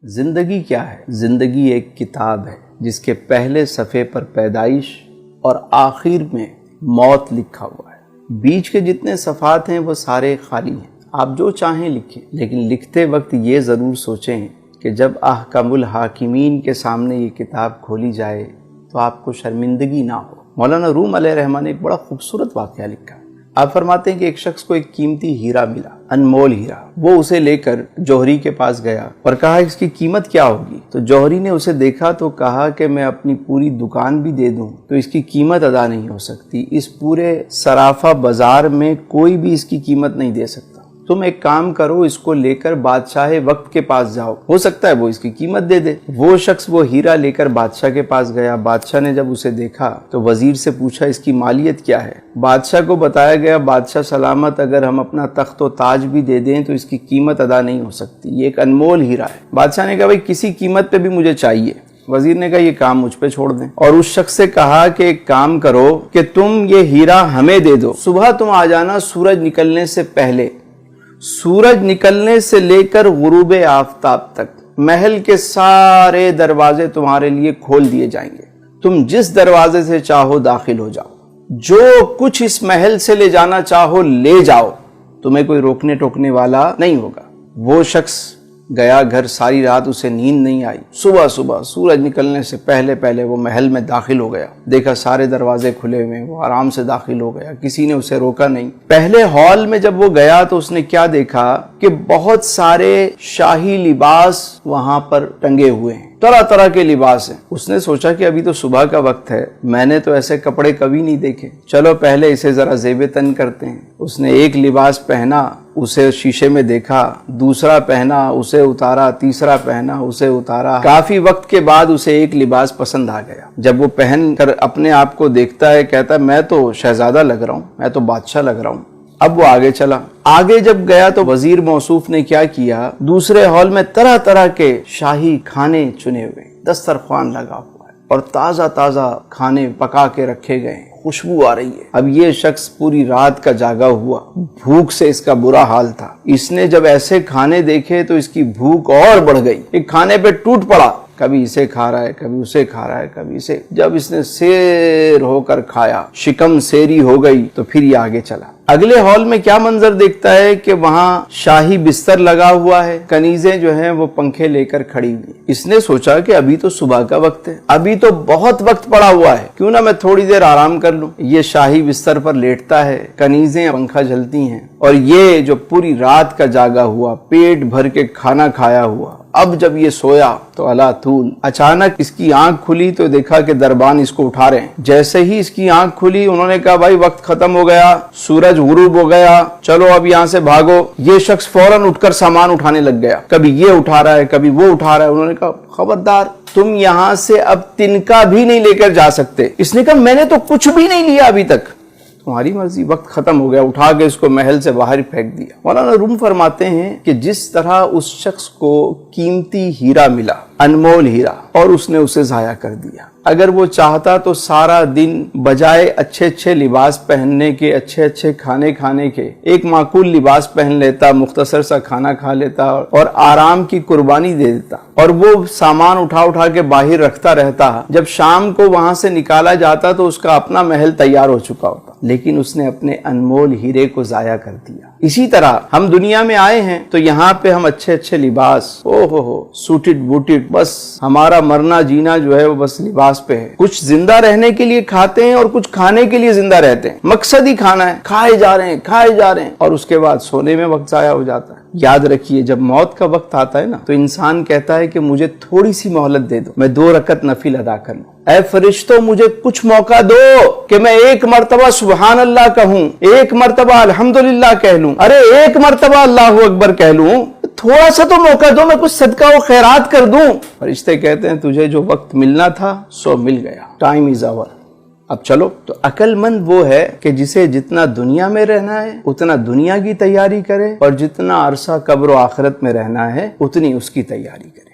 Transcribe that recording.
زندگی کیا ہے؟ زندگی ایک کتاب ہے جس کے پہلے صفحے پر پیدائش اور آخر میں موت لکھا ہوا ہے۔ بیچ کے جتنے صفحات ہیں وہ سارے خالی ہیں، آپ جو چاہیں لکھیں، لیکن لکھتے وقت یہ ضرور سوچیں کہ جب احکم الحاکمین کے سامنے یہ کتاب کھولی جائے تو آپ کو شرمندگی نہ ہو۔ مولانا روم علیہ رحمٰن نے ایک بڑا خوبصورت واقعہ لکھا۔ آپ فرماتے ہیں کہ ایک شخص کو ایک قیمتی ہیرا ملا، انمول ہیرا۔ وہ اسے لے کر جوہری کے پاس گیا اور کہا اس کی قیمت کیا ہوگی؟ تو جوہری نے اسے دیکھا تو کہا کہ میں اپنی پوری دکان بھی دے دوں تو اس کی قیمت ادا نہیں ہو سکتی، اس پورے سرافہ بازار میں کوئی بھی اس کی قیمت نہیں دے سکتا۔ تم ایک کام کرو، اس کو لے کر بادشاہ وقت کے پاس جاؤ، ہو سکتا ہے وہ اس کی قیمت دے دے۔ وہ شخص وہ ہیرا لے کر بادشاہ کے پاس گیا۔ بادشاہ نے جب اسے دیکھا تو وزیر سے پوچھا اس کی مالیت کیا ہے؟ بادشاہ کو بتایا گیا بادشاہ سلامت اگر ہم اپنا تخت و تاج بھی دے دیں تو اس کی قیمت ادا نہیں ہو سکتی، یہ ایک انمول ہیرا ہے۔ بادشاہ نے کہا بھائی کسی قیمت پہ بھی مجھے چاہیے۔ وزیر نے کہا یہ کام مجھ پہ چھوڑ دیں، اور اس شخص سے کہا کہ ایک کام کرو کہ تم یہ ہیرا ہمیں دے دو، صبح تم آ جانا سورج نکلنے سے پہلے، سورج نکلنے سے لے کر غروب آفتاب تک محل کے سارے دروازے تمہارے لیے کھول دیے جائیں گے، تم جس دروازے سے چاہو داخل ہو جاؤ، جو کچھ اس محل سے لے جانا چاہو لے جاؤ، تمہیں کوئی روکنے ٹوکنے والا نہیں ہوگا۔ وہ شخص گیا گھر، ساری رات اسے نیند نہیں آئی۔ صبح سورج نکلنے سے پہلے وہ محل میں داخل ہو گیا، دیکھا سارے دروازے کھلے ہوئے، وہ آرام سے داخل ہو گیا، کسی نے اسے روکا نہیں۔ پہلے ہال میں جب وہ گیا تو اس نے کیا دیکھا کہ بہت سارے شاہی لباس وہاں پر ٹنگے ہوئے ہیں، طرح طرح کے لباس ہیں۔ اس نے سوچا کہ ابھی تو صبح کا وقت ہے، میں نے تو ایسے کپڑے کبھی نہیں دیکھے، چلو پہلے اسے ذرا زیب تن کرتے ہیں۔ اس نے ایک لباس پہنا، اسے شیشے میں دیکھا، دوسرا پہنا، اسے اتارا، تیسرا پہنا، اسے اتارا۔ کافی وقت کے بعد اسے ایک لباس پسند آ گیا۔ جب وہ پہن کر اپنے آپ کو دیکھتا ہے، کہتا ہے میں تو شہزادہ لگ رہا ہوں، میں تو بادشاہ لگ رہا ہوں۔ اب وہ آگے چلا، آگے جب گیا تو وزیر موصوف نے کیا کیا، دوسرے ہال میں طرح طرح کے شاہی کھانے چنے ہوئے، دسترخوان لگا ہوا ہے اور تازہ کھانے پکا کے رکھے گئے ہیں، خوشبو آ رہی ہے۔ اب یہ شخص پوری رات کا جاگا ہوا، بھوک سے اس کا برا حال تھا۔ اس نے جب ایسے کھانے دیکھے تو اس کی بھوک اور بڑھ گئی، ایک کھانے پہ ٹوٹ پڑا، کبھی اسے کھا رہا ہے، کبھی اسے کھا رہا ہے، کبھی اسے۔ جب اس نے سیر ہو کر کھایا، شکم سیری ہو گئی، تو پھر یہ آگے چلا۔ اگلے ہال میں کیا منظر دیکھتا ہے کہ وہاں شاہی بستر لگا ہوا ہے، کنیزیں جو ہیں وہ پنکھے لے کر کھڑی ہوئی۔ اس نے سوچا کہ ابھی تو صبح کا وقت ہے، ابھی تو بہت وقت پڑا ہوا ہے، کیوں نہ میں تھوڑی دیر آرام کر لوں۔ یہ شاہی بستر پر لیٹتا ہے، کنیزیں پنکھا جلتی ہیں، اور یہ جو پوری رات کا جاگا ہوا، پیٹ بھر کے کھانا کھایا ہوا، اب جب یہ سویا تو اللہ طول اچانک اس کی آنکھ کھلی تو دیکھا کہ دربان اس کو اٹھا رہے ہیں۔ جیسے ہی اس کی آنکھ کھلی انہوں نے کہا بھائی وقت ختم ہو گیا، سورج غروب ہو گیا، چلو اب یہاں سے بھاگو۔ یہ شخص فوراً اٹھ کر سامان اٹھانے لگ گیا، کبھی یہ اٹھا رہا ہے، کبھی وہ اٹھا رہا ہے۔ انہوں نے کہا خبردار، تم یہاں سے اب تنکا بھی نہیں لے کر جا سکتے۔ اس نے کہا میں نے تو کچھ بھی نہیں لیا ابھی تک۔ تمہاری مرضی، وقت ختم ہو گیا۔ اٹھا کے اس کو محل سے باہر پھینک دیا۔ مولانا روم فرماتے ہیں کہ جس طرح اس شخص کو قیمتی ہیرا ملا، انمول ہیرا، اور اس نے اسے ضائع کر دیا۔ اگر وہ چاہتا تو سارا دن بجائے اچھے لباس پہننے کے، اچھے کھانے کھانے کے، ایک معقول لباس پہن لیتا، مختصر سا کھانا کھا لیتا اور آرام کی قربانی دے دیتا، اور وہ سامان اٹھا کے باہر رکھتا رہتا۔ جب شام کو وہاں سے نکالا جاتا تو اس کا اپنا محل تیار ہو چکا ہوتا، لیکن اس نے اپنے انمول ہیرے کو ضائع کر دیا۔ اسی طرح ہم دنیا میں آئے ہیں تو یہاں پہ ہم اچھے لباس، سوٹڈ بوٹڈ، بس ہمارا مرنا جینا جو ہے وہ بس لباس پہ ہے۔ کچھ زندہ رہنے کے لیے کھاتے ہیں اور کچھ کھانے کے لیے زندہ رہتے ہیں، مقصد ہی کھانا ہے، کھائے جا رہے ہیں، اور اس کے بعد سونے میں وقت ضائع ہو جاتا ہے۔ یاد رکھیے جب موت کا وقت آتا ہے نا تو انسان کہتا ہے کہ مجھے تھوڑی سی مہلت دے دو، میں 2 رکعت نفل ادا کر لوں۔ اے فرشتوں مجھے کچھ موقع دو کہ میں 1 مرتبہ سبحان اللہ کہوں، 1 مرتبہ الحمدللہ کہہ لوں، ارے 1 مرتبہ اللہ اکبر کہہ لوں، تھوڑا سا تو موقع دو، میں کچھ صدقہ و خیرات کر دوں۔ فرشتے کہتے ہیں تجھے جو وقت ملنا تھا سو مل گیا، ٹائم از اوور، اب چلو۔ تو عقل مند وہ ہے کہ جسے جتنا دنیا میں رہنا ہے اتنا دنیا کی تیاری کرے، اور جتنا عرصہ قبر و آخرت میں رہنا ہے اتنی اس کی تیاری کرے۔